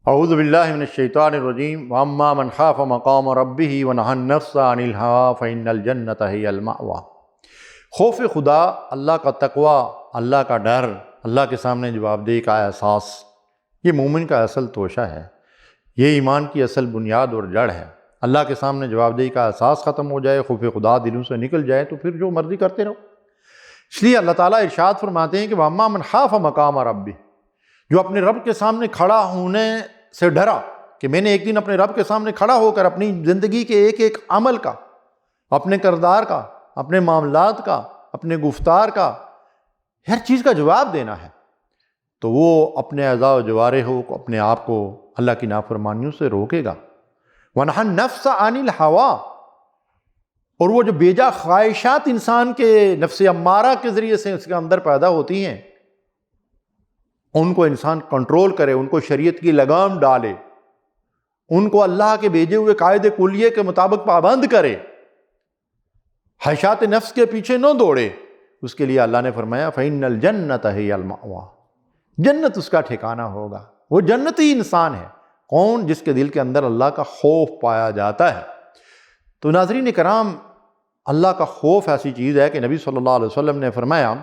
اعوذ باللہ من الشیطان الرجیم واما من خاف مقام ربہ ونہى النفس عن الہوى فإن الجنۃ ہی المأویٰ۔ خوف خدا، اللہ کا تقوی، اللہ کا ڈر، اللہ کے سامنے جواب دہی کا احساس، یہ مومن کا اصل توشہ ہے، یہ ایمان کی اصل بنیاد اور جڑ ہے۔ اللہ کے سامنے جواب دہی کا احساس ختم ہو جائے، خوف خدا دلوں سے نکل جائے تو پھر جو مرضی کرتے رہو۔ اس لیے اللہ تعالیٰ ارشاد فرماتے ہیں کہ واما من خاف مقام ربہ، جو اپنے رب کے سامنے کھڑا ہونے سے ڈرا کہ میں نے ایک دن اپنے رب کے سامنے کھڑا ہو کر اپنی زندگی کے ایک ایک عمل کا، اپنے کردار کا، اپنے معاملات کا، اپنے گفتار کا، ہر چیز کا جواب دینا ہے، تو وہ اپنے اعضاء و جوارح کو، اپنے آپ کو اللہ کی نافرمانیوں سے روکے گا۔ وَنَهَى النَّفْسَ عَنِ الْهَوَىٰ، اور وہ جو بیجا خواہشات انسان کے نفس امارہ کے ذریعے سے اس کے اندر پیدا ہوتی ہیں، ان کو انسان کنٹرول کرے، ان کو شریعت کی لگام ڈالے، ان کو اللہ کے بھیجے ہوئے قاعدے کلیے کے مطابق پابند کرے، خواہشات نفس کے پیچھے نہ دوڑے۔ اس کے لیے اللہ نے فرمایا فَإِنَّ الْجَنَّةَ هِيَ الْمَأْوَىٰ، جنت اس کا ٹھکانہ ہوگا۔ وہ جنتی انسان ہے کون؟ جس کے دل کے اندر اللہ کا خوف پایا جاتا ہے۔ تو ناظرین کرام، اللہ کا خوف ایسی چیز ہے کہ نبی صلی اللہ علیہ وسلم نے فرمایا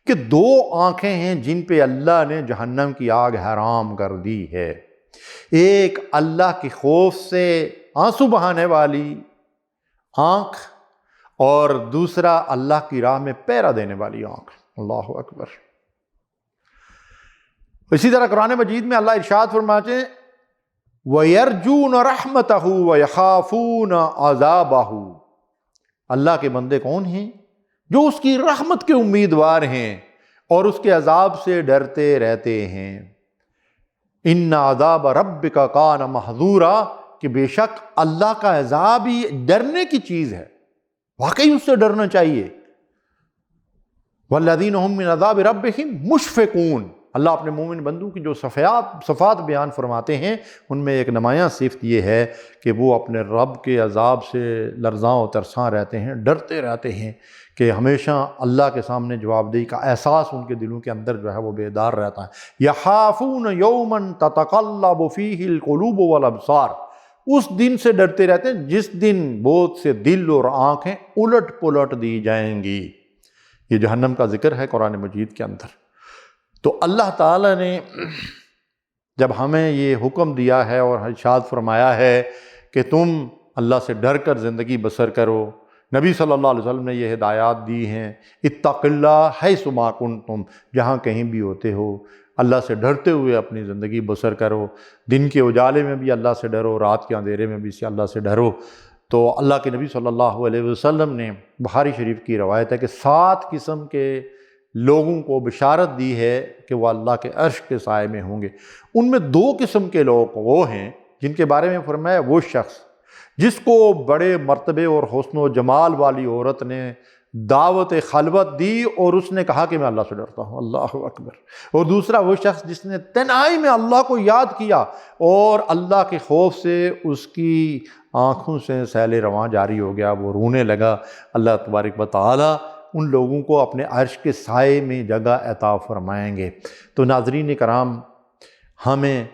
کہ دو آنکھیں ہیں جن پہ اللہ نے جہنم کی آگ حرام کر دی ہے، ایک اللہ کے خوف سے آنسو بہانے والی آنکھ، اور دوسرا اللہ کی راہ میں پہرا دینے والی آنکھ۔ اللہ اکبر۔ اسی طرح قرآن مجید میں اللہ ارشاد فرماتے ہیں وَيَرْجُونَ رَحْمَتَهُ وَيَخَافُونَ عَذَابَهُ، اللہ کے بندے کون ہیں؟ جو اس کی رحمت کے امیدوار ہیں اور اس کے عذاب سے ڈرتے رہتے ہیں۔ ان عذاب ربک کان محذورا، کہ بے شک اللہ کا عذاب ہی ڈرنے کی چیز ہے، واقعی اس سے ڈرنا چاہیے۔ والذین هم من عذاب ربهم مشفقون، اللہ اپنے مومن بندوں کی جو صفات بیان فرماتے ہیں، ان میں ایک نمایاں صفت یہ ہے کہ وہ اپنے رب کے عذاب سے لرزاں و ترساں رہتے ہیں، ڈرتے رہتے ہیں، کہ ہمیشہ اللہ کے سامنے جواب دہی کا احساس ان کے دلوں کے اندر جو ہے وہ بیدار رہتا ہے۔ یخافون یوما تتقلب فیہ القلوب والابصار، اس دن سے ڈرتے رہتے ہیں جس دن بہت سے دل اور آنکھیں الٹ پلٹ دی جائیں گی۔ یہ جہنم کا ذکر ہے قرآن مجید کے اندر۔ تو اللہ تعالیٰ نے جب ہمیں یہ حکم دیا ہے اور ارشاد فرمایا ہے کہ تم اللہ سے ڈر کر زندگی بسر کرو، نبی صلی اللہ علیہ وسلم نے یہ ہدایات دی ہیں، اتق اللہ حیث ما کنتم، جہاں کہیں بھی ہوتے ہو اللہ سے ڈرتے ہوئے اپنی زندگی بسر کرو، دن کے اجالے میں بھی اللہ سے ڈرو، رات کے اندھیرے میں بھی اللہ سے ڈرو۔ تو اللہ کے نبی صلی اللہ علیہ وسلم نے بخاری شریف کی روایت ہے کہ 7 قسم کے لوگوں کو بشارت دی ہے کہ وہ اللہ کے عرش کے سائے میں ہوں گے۔ ان میں 2 قسم کے لوگ وہ ہیں جن کے بارے میں فرمایا وہ شخص جس کو بڑے مرتبے اور حسن و جمال والی عورت نے دعوت خلوت دی اور اس نے کہا کہ میں اللہ سے ڈرتا ہوں، اللہ اکبر۔ اور دوسرا وہ شخص جس نے تنہائی میں اللہ کو یاد کیا اور اللہ کے خوف سے اس کی آنکھوں سے سیل رواں جاری ہو گیا، وہ رونے لگا۔ اللہ تبارک و تعالی ان لوگوں کو اپنے عرش کے سائے میں جگہ عطا فرمائیں گے۔ تو ناظرین کرام، ہمیں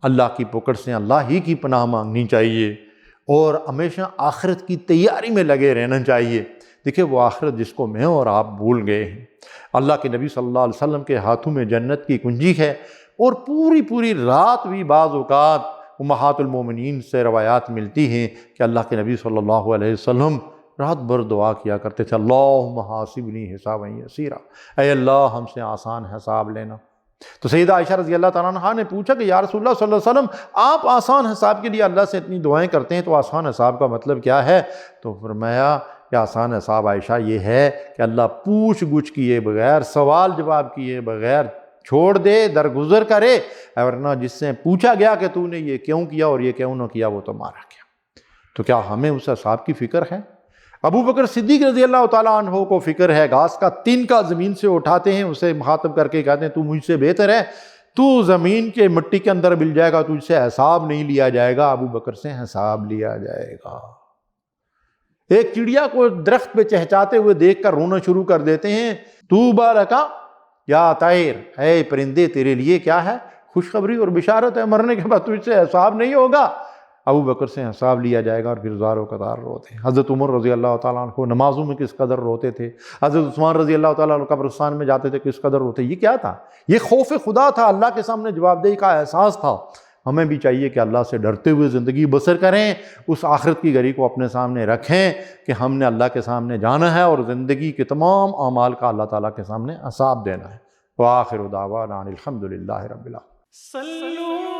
اللہ کی پکڑ سے اللہ ہی کی پناہ مانگنی چاہیے اور ہمیشہ آخرت کی تیاری میں لگے رہنا چاہیے۔ دیکھیں وہ آخرت جس کو میں اور آپ بھول گئے ہیں، اللہ کے نبی صلی اللہ علیہ وسلم کے ہاتھوں میں جنت کی کنجی ہے، اور پوری رات بھی بعض اوقات امہات المومنین سے روایات ملتی ہیں کہ اللہ کے نبی صلی اللہ علیہ وسلم رات بھر دعا کیا کرتے تھے، اللہم حاسبنی حسابا یسیرا، اے اللہ ہم سے آسان حساب لینا۔ تو سیدہ عائشہ رضی اللہ تعالیٰ عنہا نے پوچھا کہ یا رسول اللہ صلی اللہ علیہ وسلم، آپ آسان حساب کے لیے اللہ سے اتنی دعائیں کرتے ہیں، تو آسان حساب کا مطلب کیا ہے؟ تو فرمایا کہ آسان حساب عائشہ یہ ہے کہ اللہ پوچھ گچھ کیے بغیر، سوال جواب کیے بغیر چھوڑ دے، درگزر کرے، ورنہ جس سے پوچھا گیا کہ تو نے یہ کیوں کیا اور یہ کیوں نہ کیا، وہ تو مارا گیا۔ تو کیا ہمیں اس حساب کی فکر ہے؟ ابو بکر صدیق رضی اللہ تعالیٰ عنہ کو فکر ہے، گھاس کا تنکا زمین سے اٹھاتے ہیں، اسے مخاطب کر کے کہتے ہیں تو مجھ سے بہتر ہے، تو زمین کے مٹی کے اندر مل جائے گا، تجھ سے حساب نہیں لیا جائے گا، ابو بکر سے حساب لیا جائے گا۔ ایک چڑیا کو درخت پہ چہچاتے ہوئے دیکھ کر رونا شروع کر دیتے ہیں، طوبی لک یا طیر، اے پرندے تیرے لیے کیا ہے؟ خوشخبری اور بشارت ہے، مرنے کے بعد تجھ سے حساب نہیں ہوگا۔ ابو بکر سے حساب لیا جائے گا اور پھر زار و قطار روتے ہیں۔ حضرت عمر رضی اللہ تعالیٰ عنہ نمازوں میں کس قدر روتے تھے، حضرت عثمان رضی اللہ تعالیٰ عنہ قبرستان میں جاتے تھے کس قدر روتے۔ یہ کیا تھا؟ یہ خوف خدا تھا، اللہ کے سامنے جواب دہی کا احساس تھا۔ ہمیں بھی چاہیے کہ اللہ سے ڈرتے ہوئے زندگی بسر کریں، اس آخرت کی گھڑی کو اپنے سامنے رکھیں کہ ہم نے اللہ کے سامنے جانا ہے اور زندگی کے تمام اعمال کا اللہ تعالیٰ کے سامنے حساب دینا ہے۔ وآخر دعوانا ان الحمد للہ رب العالمین۔